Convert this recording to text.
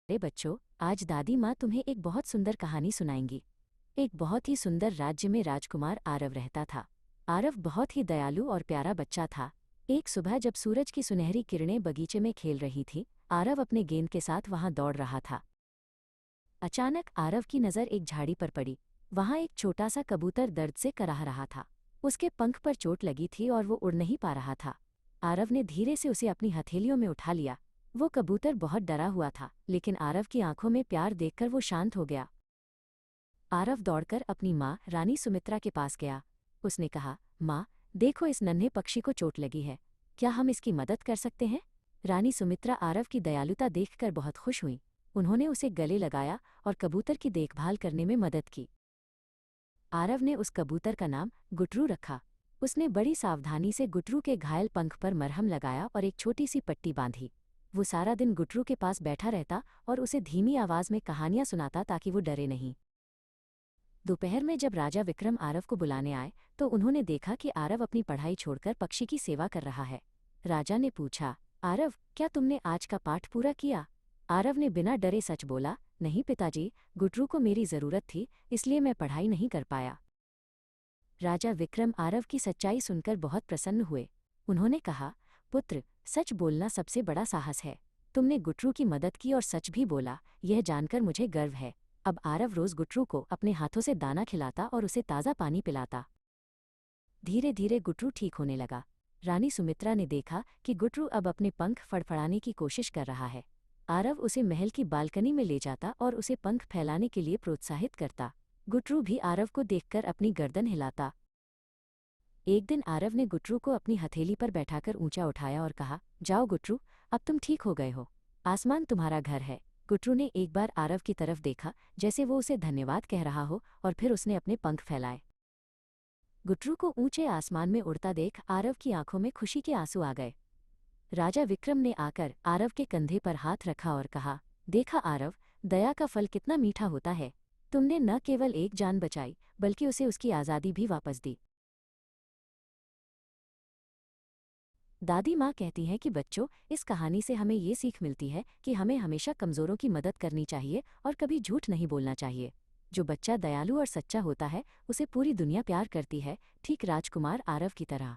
अरे बच्चों, आज दादी माँ तुम्हें एक बहुत सुंदर कहानी सुनाएंगी। एक बहुत ही सुंदर राज्य में राजकुमार आरव रहता था। आरव बहुत ही दयालु और प्यारा बच्चा था। एक सुबह जब सूरज की सुनहरी किरणें बगीचे में खेल रही थी, आरव अपने गेंद के साथ वहां दौड़ रहा था। अचानक आरव की नज़र एक झाड़ी पर पड़ी। वहां एक छोटा सा कबूतर दर्द से कराह रहा था। उसके पंख पर चोट लगी थी और वो उड़ नहीं पा रहा था। आरव ने धीरे से उसे अपनी हथेलियों में उठा लिया। वो कबूतर बहुत डरा हुआ था, लेकिन आरव की आंखों में प्यार देखकर वो शांत हो गया। आरव दौड़कर अपनी माँ रानी सुमित्रा के पास गया। उसने कहा, माँ, देखो इस नन्हे पक्षी को चोट लगी है। क्या हम इसकी मदद कर सकते हैं? रानी सुमित्रा आरव की दयालुता देखकर बहुत खुश हुई। उन्होंने उसे गले लगाया और कबूतर की देखभाल करने में मदद की। आरव ने उस कबूतर का नाम गुटरू रखा। उसने बड़ी सावधानी से गुटरू के घायल पंख पर मरहम लगाया और एक छोटी सी पट्टी बांधी। वो सारा दिन गुटरू के पास बैठा रहता और उसे धीमी आवाज में कहानियां सुनाता ताकि वो डरे नहीं। दोपहर में जब राजा विक्रम आरव को बुलाने आए तो उन्होंने देखा कि आरव अपनी पढ़ाई छोड़कर पक्षी की सेवा कर रहा है। राजा ने पूछा, आरव, क्या तुमने आज का पाठ पूरा किया? आरव ने बिना डरे सच बोला, नहीं पिताजी, गुटरू को मेरी जरूरत थी, इसलिए मैं पढ़ाई नहीं कर पाया। राजा विक्रम आरव की सच्चाई सुनकर बहुत प्रसन्न हुए। उन्होंने कहा, पुत्र, सच बोलना सबसे बड़ा साहस है। तुमने गुटरू की मदद की और सच भी बोला, यह जानकर मुझे गर्व है। अब आरव रोज गुटरू को अपने हाथों से दाना खिलाता और उसे ताज़ा पानी पिलाता। धीरे धीरे गुटरू ठीक होने लगा। रानी सुमित्रा ने देखा कि गुटरू अब अपने पंख फड़फड़ाने की कोशिश कर रहा है। आरव उसे महल की बालकनी में ले जाता और उसे पंख फैलाने के लिए प्रोत्साहित करता। गुटरू भी आरव को देखकर अपनी गर्दन हिलाता। एक दिन आरव ने गुटरू को अपनी हथेली पर बैठाकर ऊंचा उठाया और कहा, जाओ गुटरू, अब तुम ठीक हो गए हो। आसमान तुम्हारा घर है। गुटरू ने एक बार आरव की तरफ देखा, जैसे वो उसे धन्यवाद कह रहा हो, और फिर उसने अपने पंख फैलाए। गुटरू को ऊंचे आसमान में उड़ता देख आरव की आंखों में खुशी के आंसू आ गए। राजा विक्रम ने आकर आरव के कंधे पर हाथ रखा और कहा, देखा आरव, दया का फल कितना मीठा होता है। तुमने न केवल एक जान बचाई, बल्कि उसे उसकी आज़ादी भी वापस दी। दादी माँ कहती हैं कि बच्चों, इस कहानी से हमें ये सीख मिलती है कि हमें हमेशा कमज़ोरों की मदद करनी चाहिए और कभी झूठ नहीं बोलना चाहिए। जो बच्चा दयालु और सच्चा होता है, उसे पूरी दुनिया प्यार करती है, ठीक राजकुमार आरव की तरह।